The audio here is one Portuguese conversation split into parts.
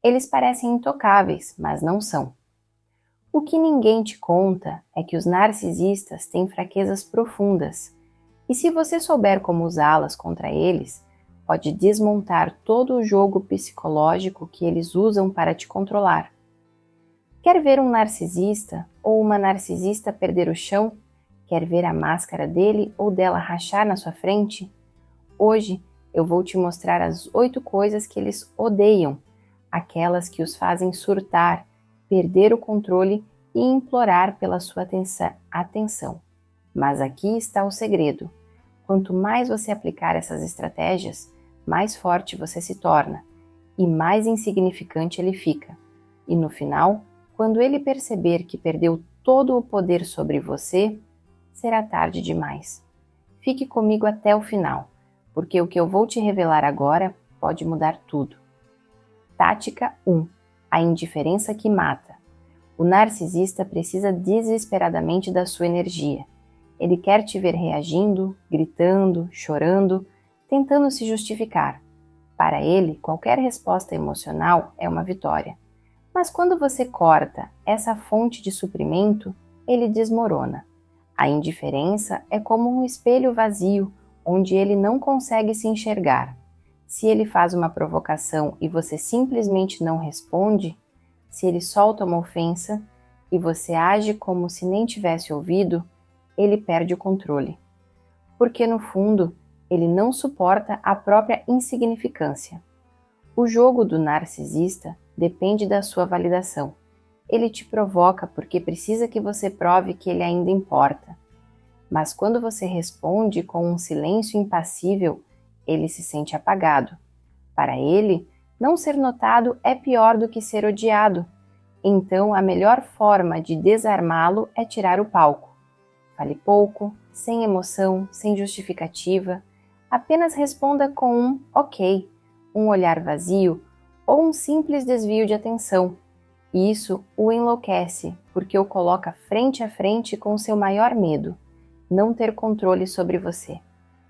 Eles parecem intocáveis, mas não são. O que ninguém te conta é que os narcisistas têm fraquezas profundas, e se você souber como usá-las contra eles, pode desmontar todo o jogo psicológico que eles usam para te controlar. Quer ver um narcisista ou uma narcisista perder o chão? Quer ver a máscara dele ou dela rachar na sua frente? Hoje eu vou te mostrar as 8 coisas que eles odeiam, aquelas que os fazem surtar, perder o controle e implorar pela sua atenção. Mas aqui está o segredo. Quanto mais você aplicar essas estratégias, mais forte você se torna e mais insignificante ele fica. E no final, quando ele perceber que perdeu todo o poder sobre você, será tarde demais. Fique comigo até o final, porque o que eu vou te revelar agora pode mudar tudo. Tática 1. A indiferença que mata. O narcisista precisa desesperadamente da sua energia. Ele quer te ver reagindo, gritando, chorando, tentando se justificar. Para ele, qualquer resposta emocional é uma vitória. Mas quando você corta essa fonte de suprimento, ele desmorona. A indiferença é como um espelho vazio, onde ele não consegue se enxergar. Se ele faz uma provocação e você simplesmente não responde, se ele solta uma ofensa e você age como se nem tivesse ouvido, ele perde o controle. Porque no fundo, ele não suporta a própria insignificância. O jogo do narcisista depende da sua validação. Ele te provoca porque precisa que você prove que ele ainda importa. Mas quando você responde com um silêncio impassível, ele se sente apagado. Para ele, não ser notado é pior do que ser odiado. Então, a melhor forma de desarmá-lo é tirar o palco. Fale pouco, sem emoção, sem justificativa. Apenas responda com um ok, um olhar vazio ou um simples desvio de atenção. Isso o enlouquece, porque o coloca frente a frente com seu maior medo, não ter controle sobre você.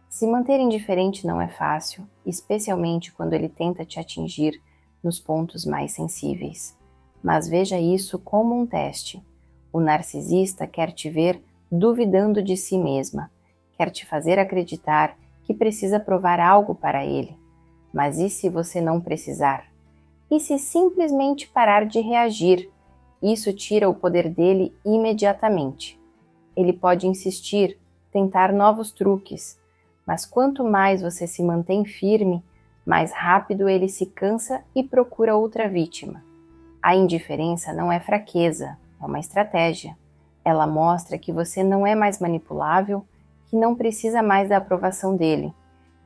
Se manter indiferente não é fácil, especialmente quando ele tenta te atingir nos pontos mais sensíveis. Mas veja isso como um teste. O narcisista quer te ver duvidando de si mesma, quer te fazer acreditar que precisa provar algo para ele. Mas e se você não precisar? E se simplesmente parar de reagir? Isso tira o poder dele imediatamente. Ele pode insistir, tentar novos truques, mas quanto mais você se mantém firme, mais rápido ele se cansa e procura outra vítima. A indiferença não é fraqueza, é uma estratégia. Ela mostra que você não é mais manipulável, que não precisa mais da aprovação dele.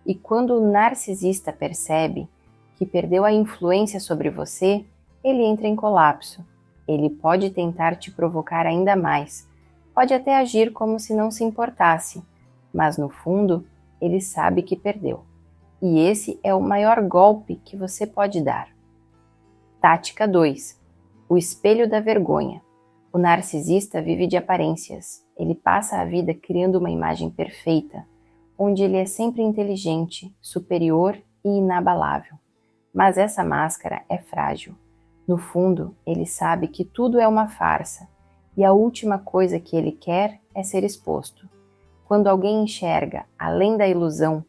E quando o narcisista percebe que perdeu a influência sobre você, ele entra em colapso. Ele pode tentar te provocar ainda mais, pode até agir como se não se importasse, mas no fundo, ele sabe que perdeu. E esse é o maior golpe que você pode dar. Tática 2. O espelho da vergonha. O narcisista vive de aparências. Ele passa a vida criando uma imagem perfeita, onde ele é sempre inteligente, superior e inabalável. Mas essa máscara é frágil. No fundo, ele sabe que tudo é uma farsa, e a última coisa que ele quer é ser exposto. Quando alguém enxerga além da ilusão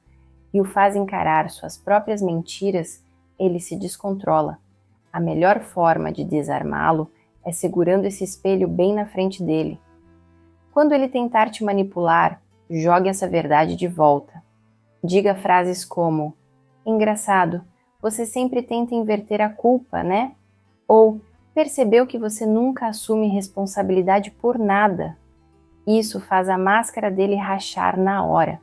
e o faz encarar suas próprias mentiras, ele se descontrola. A melhor forma de desarmá-lo é segurando esse espelho bem na frente dele. Quando ele tentar te manipular, jogue essa verdade de volta. Diga frases como: engraçado, você sempre tenta inverter a culpa, né? Ou percebeu que você nunca assume responsabilidade por nada. Isso faz a máscara dele rachar na hora.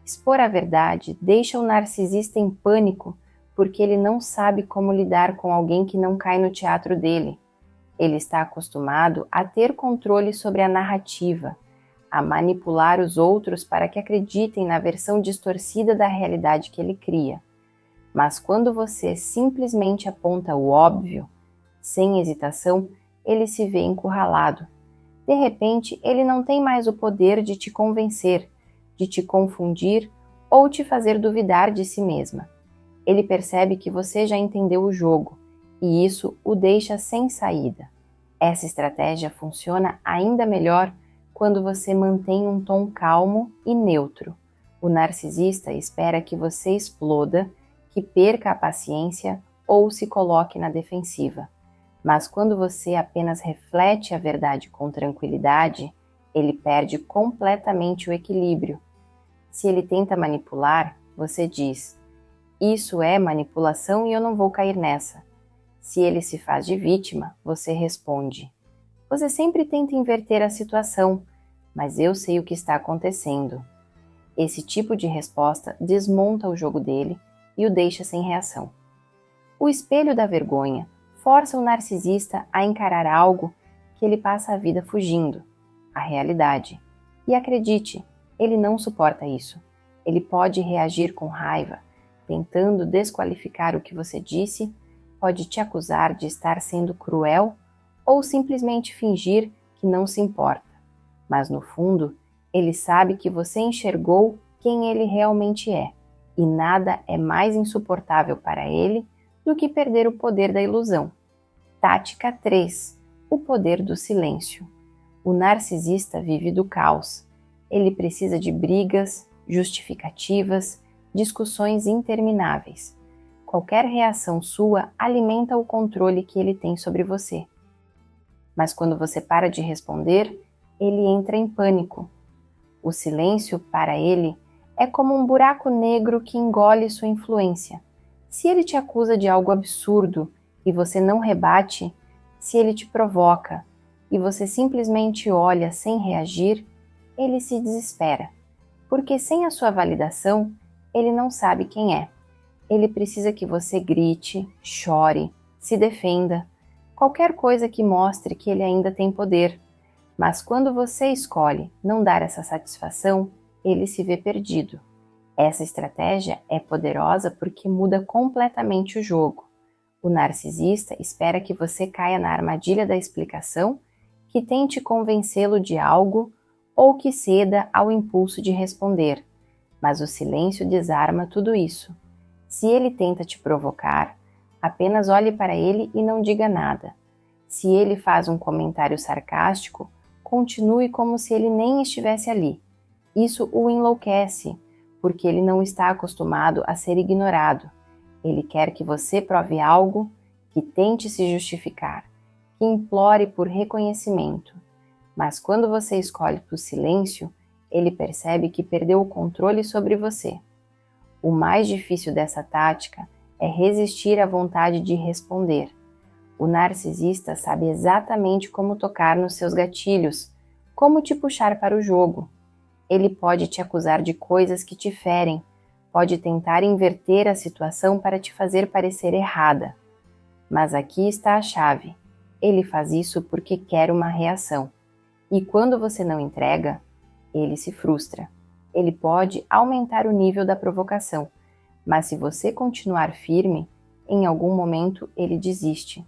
Expor a verdade deixa o narcisista em pânico porque ele não sabe como lidar com alguém que não cai no teatro dele. Ele está acostumado a ter controle sobre a narrativa, a manipular os outros para que acreditem na versão distorcida da realidade que ele cria. Mas quando você simplesmente aponta o óbvio, sem hesitação, ele se vê encurralado. De repente, ele não tem mais o poder de te convencer, de te confundir ou te fazer duvidar de si mesma. Ele percebe que você já entendeu o jogo e isso o deixa sem saída. Essa estratégia funciona ainda melhor quando você mantém um tom calmo e neutro. O narcisista espera que você exploda, que perca a paciência ou se coloque na defensiva. Mas quando você apenas reflete a verdade com tranquilidade, ele perde completamente o equilíbrio. Se ele tenta manipular, você diz: "Isso é manipulação e eu não vou cair nessa." Se ele se faz de vítima, você responde: "Você sempre tenta inverter a situação, mas eu sei o que está acontecendo." Esse tipo de resposta desmonta o jogo dele e o deixa sem reação. O espelho da vergonha força o narcisista a encarar algo que ele passa a vida fugindo, a realidade. E acredite, ele não suporta isso. Ele pode reagir com raiva, tentando desqualificar o que você disse, pode te acusar de estar sendo cruel ou simplesmente fingir que não se importa. Mas no fundo, ele sabe que você enxergou quem ele realmente é, e nada é mais insuportável para ele do que perder o poder da ilusão. Tática 3. O poder do silêncio. O narcisista vive do caos. Ele precisa de brigas, justificativas, discussões intermináveis. Qualquer reação sua alimenta o controle que ele tem sobre você. Mas quando você para de responder, ele entra em pânico. O silêncio, para ele, é como um buraco negro que engole sua influência. Se ele te acusa de algo absurdo e você não rebate, se ele te provoca e você simplesmente olha sem reagir, ele se desespera, porque sem a sua validação, ele não sabe quem é. Ele precisa que você grite, chore, se defenda, qualquer coisa que mostre que ele ainda tem poder. Mas quando você escolhe não dar essa satisfação, ele se vê perdido. Essa estratégia é poderosa porque muda completamente o jogo. O narcisista espera que você caia na armadilha da explicação, que tente convencê-lo de algo ou que ceda ao impulso de responder. Mas o silêncio desarma tudo isso. Se ele tenta te provocar, apenas olhe para ele e não diga nada. Se ele faz um comentário sarcástico, continue como se ele nem estivesse ali. Isso o enlouquece, porque ele não está acostumado a ser ignorado. Ele quer que você prove algo, que tente se justificar, que implore por reconhecimento. Mas quando você escolhe o silêncio, ele percebe que perdeu o controle sobre você. O mais difícil dessa tática é resistir à vontade de responder. O narcisista sabe exatamente como tocar nos seus gatilhos, como te puxar para o jogo. Ele pode te acusar de coisas que te ferem, pode tentar inverter a situação para te fazer parecer errada. Mas aqui está a chave. Ele faz isso porque quer uma reação. E quando você não entrega, ele se frustra. Ele pode aumentar o nível da provocação, mas se você continuar firme, em algum momento ele desiste.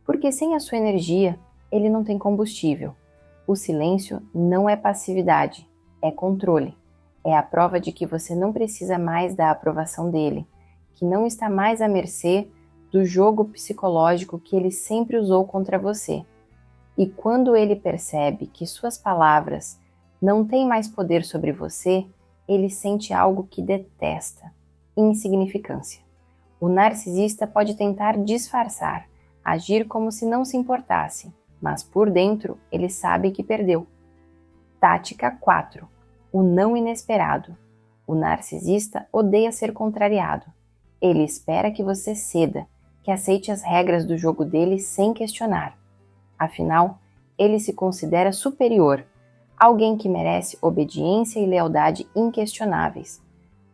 Porque sem a sua energia, ele não tem combustível. O silêncio não é passividade, é controle. É a prova de que você não precisa mais da aprovação dele, que não está mais à mercê do jogo psicológico que ele sempre usou contra você. E quando ele percebe que suas palavras não têm mais poder sobre você, ele sente algo que detesta: insignificância. O narcisista pode tentar disfarçar, agir como se não se importasse, mas por dentro ele sabe que perdeu. Tática 4. O não inesperado. O narcisista odeia ser contrariado. Ele espera que você ceda, que aceite as regras do jogo dele sem questionar. Afinal, ele se considera superior, alguém que merece obediência e lealdade inquestionáveis.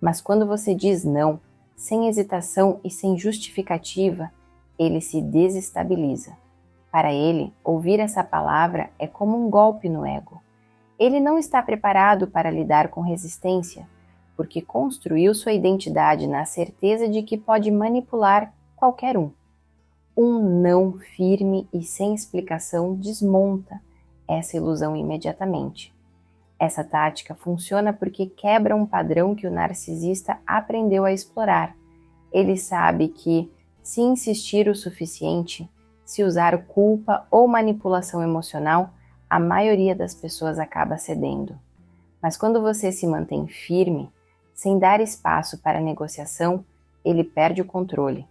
Mas quando você diz não, sem hesitação e sem justificativa, ele se desestabiliza. Para ele, ouvir essa palavra é como um golpe no ego. Ele não está preparado para lidar com resistência, porque construiu sua identidade na certeza de que pode manipular qualquer um. Um não firme e sem explicação desmonta essa ilusão imediatamente. Essa tática funciona porque quebra um padrão que o narcisista aprendeu a explorar. Ele sabe que, Se insistir o suficiente, se usar culpa ou manipulação emocional, a maioria das pessoas acaba cedendo. Mas quando você se mantém firme, sem dar espaço para negociação, ele perde o controle.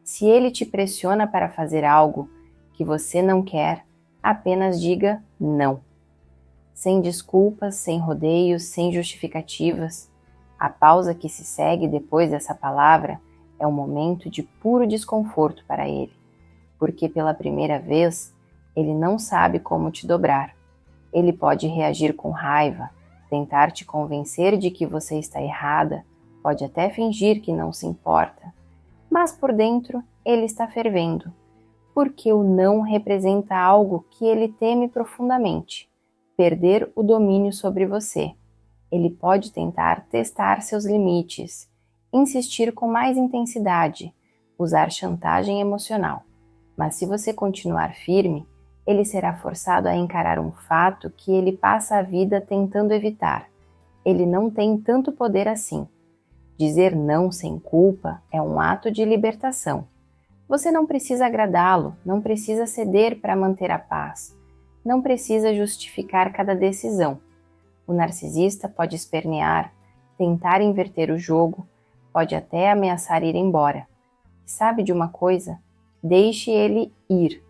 Se ele te pressiona para fazer algo que você não quer, apenas diga não. Sem desculpas, sem rodeios, sem justificativas. A pausa que se segue depois dessa palavra é um momento de puro desconforto para ele, porque pela primeira vez ele não sabe como te dobrar. Ele pode reagir com raiva, tentar te convencer de que você está errada, pode até fingir que não se importa, mas por dentro ele está fervendo, porque o não representa algo que ele teme profundamente, perder o domínio sobre você. Ele pode tentar testar seus limites, insistir com mais intensidade, usar chantagem emocional. Mas se você continuar firme, ele será forçado a encarar um fato que ele passa a vida tentando evitar. Ele não tem tanto poder assim. Dizer não sem culpa é um ato de libertação. Você não precisa agradá-lo, não precisa ceder para manter a paz, não precisa justificar cada decisão. O narcisista pode espernear, tentar inverter o jogo, pode até ameaçar ir embora. Sabe de uma coisa? Deixe ele ir,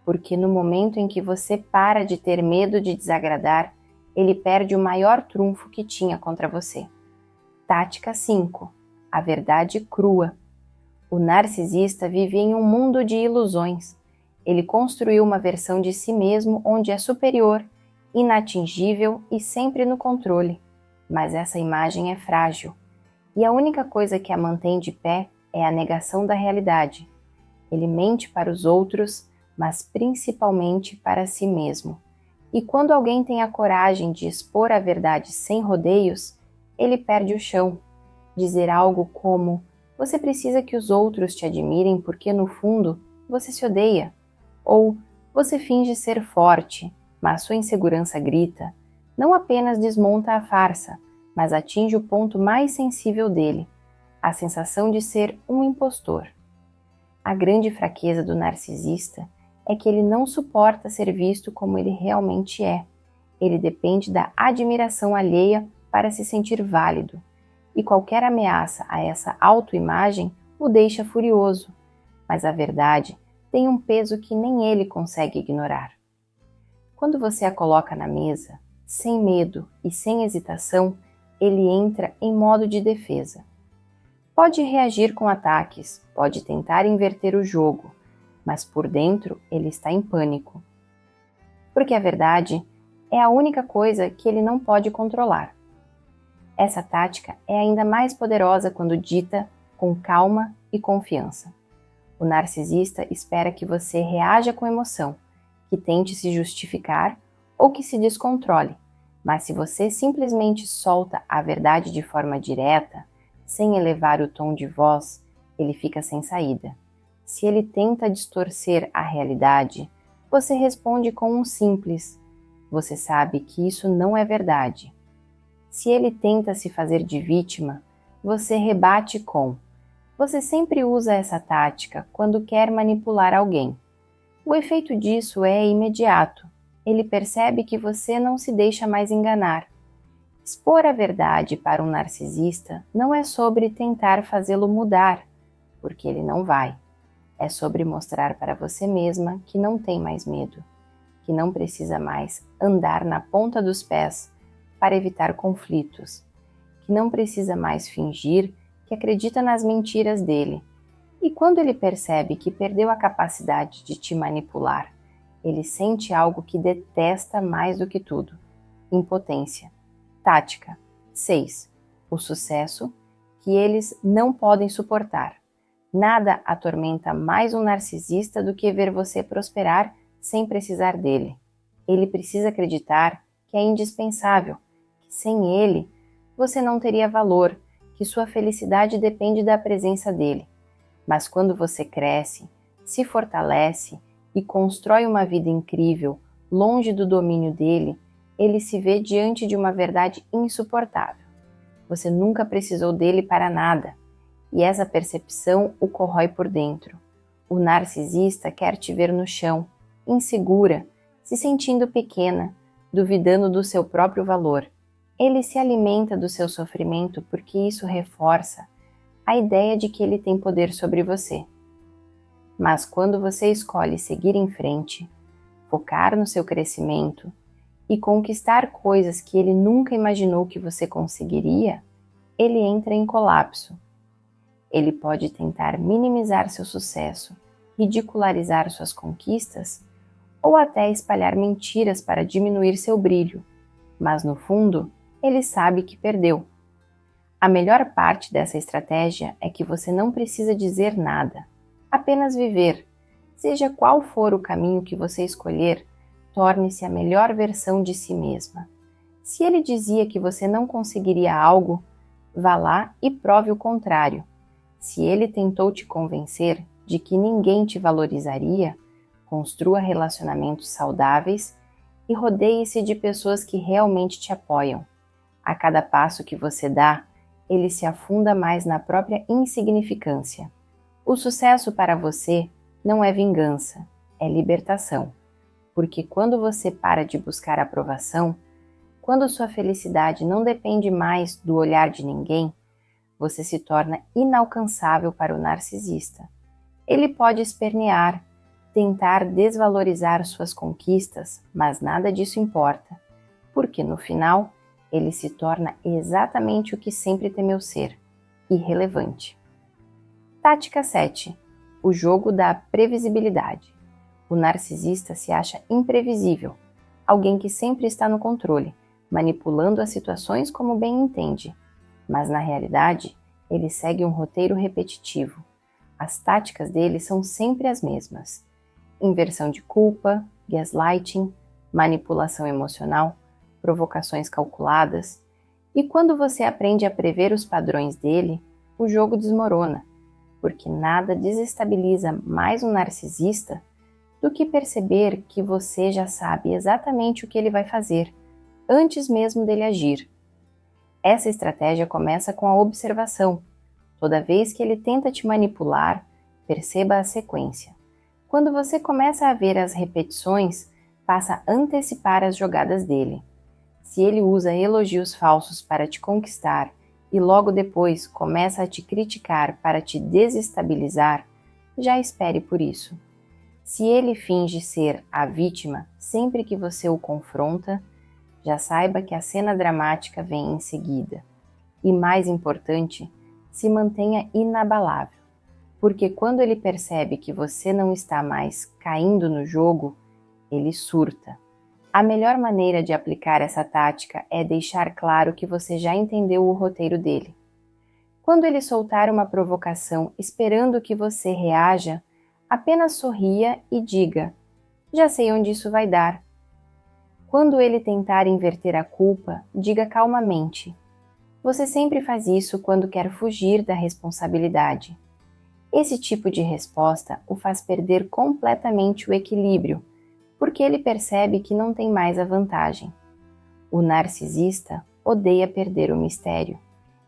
porque no momento em que você para de ter medo de desagradar, ele perde o maior trunfo que tinha contra você. Tática 5. A verdade crua. O narcisista vive em um mundo de ilusões. Ele construiu uma versão de si mesmo onde é superior, inatingível e sempre no controle. Mas essa imagem é frágil. E a única coisa que a mantém de pé é a negação da realidade. Ele mente para os outros, mas principalmente para si mesmo. E quando alguém tem a coragem de expor a verdade sem rodeios, ele perde o chão. Dizer algo como: você precisa que os outros te admirem porque no fundo você se odeia. Ou você finge ser forte, mas sua insegurança grita, não apenas desmonta a farsa, mas atinge o ponto mais sensível dele, a sensação de ser um impostor. A grande fraqueza do narcisista é que ele não suporta ser visto como ele realmente é. Ele depende da admiração alheia para se sentir válido, e qualquer ameaça a essa autoimagem o deixa furioso. Mas a verdade tem um peso que nem ele consegue ignorar. Quando você a coloca na mesa, sem medo e sem hesitação, ele entra em modo de defesa. Pode reagir com ataques, pode tentar inverter o jogo, mas por dentro ele está em pânico. Porque a verdade é a única coisa que ele não pode controlar. Essa tática é ainda mais poderosa quando dita com calma e confiança. O narcisista espera que você reaja com emoção, que tente se justificar ou que se descontrole, mas se você simplesmente solta a verdade de forma direta, sem elevar o tom de voz, ele fica sem saída. Se ele tenta distorcer a realidade, você responde com um simples: você sabe que isso não é verdade. Se ele tenta se fazer de vítima, você rebate com: você sempre usa essa tática quando quer manipular alguém. O efeito disso é imediato. Ele percebe que você não se deixa mais enganar. Expor a verdade para um narcisista não é sobre tentar fazê-lo mudar, porque ele não vai. É sobre mostrar para você mesma que não tem mais medo, que não precisa mais andar na ponta dos pés para evitar conflitos, que não precisa mais fingir que acredita nas mentiras dele. E quando ele percebe que perdeu a capacidade de te manipular, ele sente algo que detesta mais do que tudo: impotência. Tática 6. O sucesso que eles não podem suportar. Nada atormenta mais um narcisista do que ver você prosperar sem precisar dele. Ele precisa acreditar que é indispensável, que sem ele você não teria valor, que sua felicidade depende da presença dele. Mas quando você cresce, se fortalece e constrói uma vida incrível, longe do domínio dele, ele se vê diante de uma verdade insuportável. Você nunca precisou dele para nada. e essa percepção o corrói por dentro. O narcisista quer te ver no chão, insegura, se sentindo pequena, duvidando do seu próprio valor. Ele se alimenta do seu sofrimento porque isso reforça a ideia de que ele tem poder sobre você. Mas quando você escolhe seguir em frente, focar no seu crescimento e conquistar coisas que ele nunca imaginou que você conseguiria, ele entra em colapso. Ele pode tentar minimizar seu sucesso, ridicularizar suas conquistas ou até espalhar mentiras para diminuir seu brilho, mas no fundo, ele sabe que perdeu. A melhor parte dessa estratégia é que você não precisa dizer nada, apenas viver. Seja qual for o caminho que você escolher, torne-se a melhor versão de si mesma. Se ele dizia que você não conseguiria algo, vá lá e prove o contrário. Se ele tentou te convencer de que ninguém te valorizaria, construa relacionamentos saudáveis e rodeie-se de pessoas que realmente te apoiam. A cada passo que você dá, ele se afunda mais na própria insignificância. O sucesso para você não é vingança, é libertação. Porque quando você para de buscar aprovação, quando sua felicidade não depende mais do olhar de ninguém, você se torna inalcançável para o narcisista. Ele pode espernear, tentar desvalorizar suas conquistas, mas nada disso importa, porque no final ele se torna exatamente o que sempre temeu ser, irrelevante. Tática 7. O jogo da previsibilidade. O narcisista se acha imprevisível, alguém que sempre está no controle, manipulando as situações como bem entende. Mas na realidade, ele segue um roteiro repetitivo. As táticas dele são sempre as mesmas: inversão de culpa, gaslighting, manipulação emocional, provocações calculadas. E quando você aprende a prever os padrões dele, o jogo desmorona, porque nada desestabiliza mais um narcisista do que perceber que você já sabe exatamente o que ele vai fazer, antes mesmo dele agir. Essa estratégia começa com a observação. Toda vez que ele tenta te manipular, perceba a sequência. Quando você começa a ver as repetições, passa a antecipar as jogadas dele. Se ele usa elogios falsos para te conquistar e logo depois começa a te criticar para te desestabilizar, já espere por isso. Se ele finge ser a vítima sempre que você o confronta, já saiba que a cena dramática vem em seguida. E mais importante, se mantenha inabalável, porque quando ele percebe que você não está mais caindo no jogo, ele surta. A melhor maneira de aplicar essa tática é deixar claro que você já entendeu o roteiro dele. Quando ele soltar uma provocação esperando que você reaja, apenas sorria e diga: "Já sei onde isso vai dar." Quando ele tentar inverter a culpa, diga calmamente: "Você sempre faz isso quando quer fugir da responsabilidade." Esse tipo de resposta o faz perder completamente o equilíbrio, porque ele percebe que não tem mais a vantagem. O narcisista odeia perder o mistério.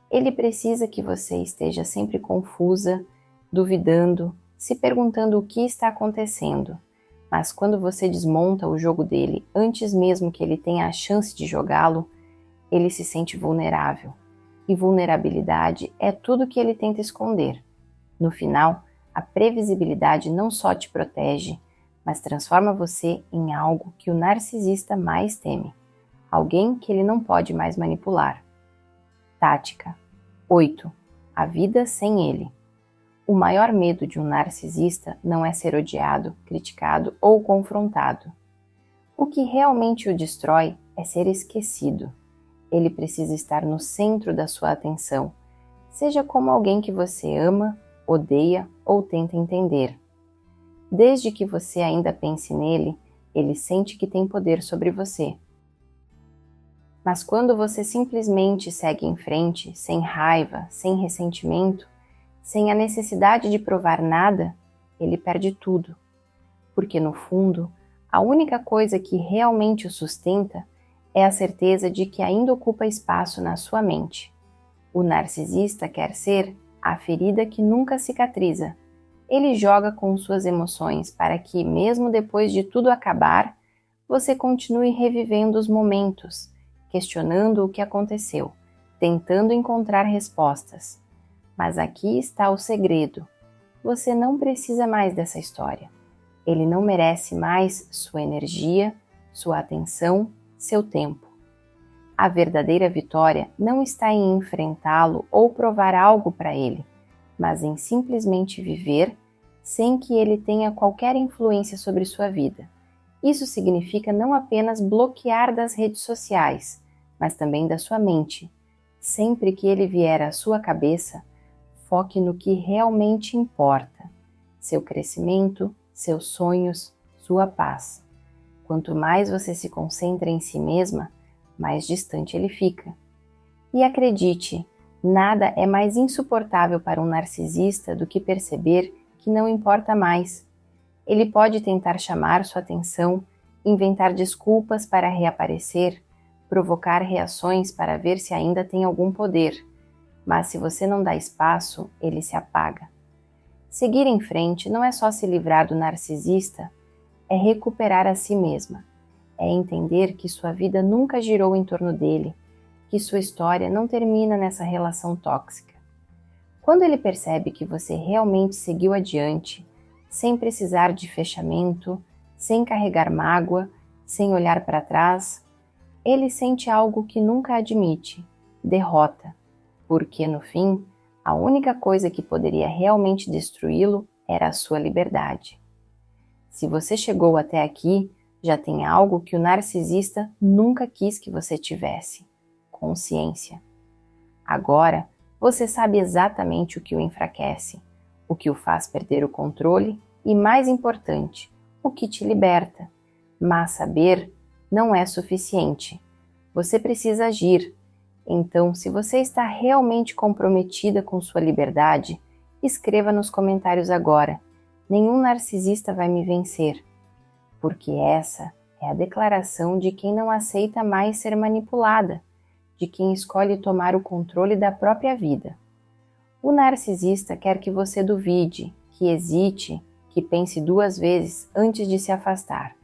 Ele precisa que você esteja sempre confusa, duvidando, se perguntando o que está acontecendo. Mas quando você desmonta o jogo dele antes mesmo que ele tenha a chance de jogá-lo, ele se sente vulnerável. E vulnerabilidade é tudo que ele tenta esconder. No final, a previsibilidade não só te protege, mas transforma você em algo que o narcisista mais teme. Alguém que ele não pode mais manipular. Tática 8. A vida sem ele. O maior medo de um narcisista não é ser odiado, criticado ou confrontado. O que realmente o destrói é ser esquecido. Ele precisa estar no centro da sua atenção, seja como alguém que você ama, odeia ou tenta entender. Desde que você ainda pense nele, ele sente que tem poder sobre você. Mas quando você simplesmente segue em frente, sem raiva, sem ressentimento, sem a necessidade de provar nada, ele perde tudo. Porque no fundo, a única coisa que realmente o sustenta é a certeza de que ainda ocupa espaço na sua mente. O narcisista quer ser a ferida que nunca cicatriza. Ele joga com suas emoções para que, mesmo depois de tudo acabar, você continue revivendo os momentos, questionando o que aconteceu, tentando encontrar respostas. Mas aqui está o segredo. Você não precisa mais dessa história. Ele não merece mais sua energia, sua atenção, seu tempo. A verdadeira vitória não está em enfrentá-lo ou provar algo para ele, mas em simplesmente viver sem que ele tenha qualquer influência sobre sua vida. Isso significa não apenas bloquear das redes sociais, mas também da sua mente. Sempre que ele vier à sua cabeça, foque no que realmente importa: seu crescimento, seus sonhos, sua paz. Quanto mais você se concentra em si mesma, mais distante ele fica. E acredite, nada é mais insuportável para um narcisista do que perceber que não importa mais. Ele pode tentar chamar sua atenção, inventar desculpas para reaparecer, provocar reações para ver se ainda tem algum poder. Mas se você não dá espaço, ele se apaga. Seguir em frente não é só se livrar do narcisista, é recuperar a si mesma. É entender que sua vida nunca girou em torno dele, que sua história não termina nessa relação tóxica. Quando ele percebe que você realmente seguiu adiante, sem precisar de fechamento, sem carregar mágoa, sem olhar para trás, ele sente algo que nunca admite: derrota, porque no fim, a única coisa que poderia realmente destruí-lo era a sua liberdade. Se você chegou até aqui, já tem algo que o narcisista nunca quis que você tivesse: consciência. Agora, você sabe exatamente o que o enfraquece, o que o faz perder o controle e, mais importante, o que te liberta. Mas saber não é suficiente. Você precisa agir. Então, se você está realmente comprometida com sua liberdade, escreva nos comentários agora: nenhum narcisista vai me vencer. Porque essa é a declaração de quem não aceita mais ser manipulada, de quem escolhe tomar o controle da própria vida. O narcisista quer que você duvide, que hesite, que pense 2 vezes antes de se afastar.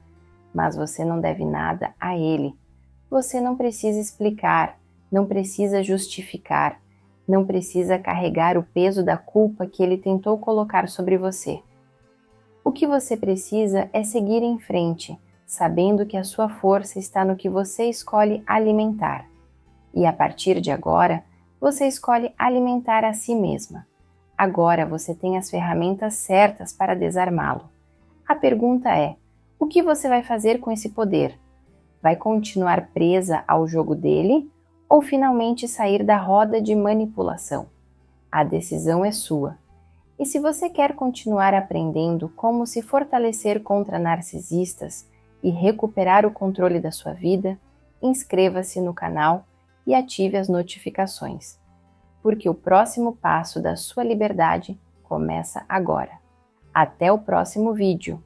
Mas você não deve nada a ele. Você não precisa explicar, não precisa justificar, não precisa carregar o peso da culpa que ele tentou colocar sobre você. O que você precisa é seguir em frente, sabendo que a sua força está no que você escolhe alimentar. E a partir de agora, você escolhe alimentar a si mesma. Agora você tem as ferramentas certas para desarmá-lo. A pergunta é: o que você vai fazer com esse poder? Vai continuar presa ao jogo dele ou finalmente sair da roda de manipulação? A decisão é sua. E se você quer continuar aprendendo como se fortalecer contra narcisistas e recuperar o controle da sua vida, inscreva-se no canal e ative as notificações, porque o próximo passo da sua liberdade começa agora. Até o próximo vídeo!